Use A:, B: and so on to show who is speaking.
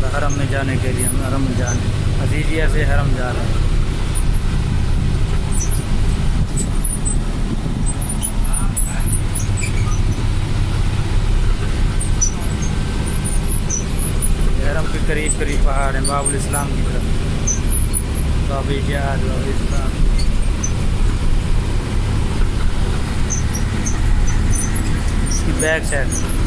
A: इंशाल्लाह हरम में जाने के लिए। हम हरम में जाने अजीजिया से हरम जा रहे हैं। हरम के करीब करीब पहाड़ हैं बाबुल इस्लाम की तरफ। बाबी जहाज बाबुल इस्लाम इसकी बैक साइड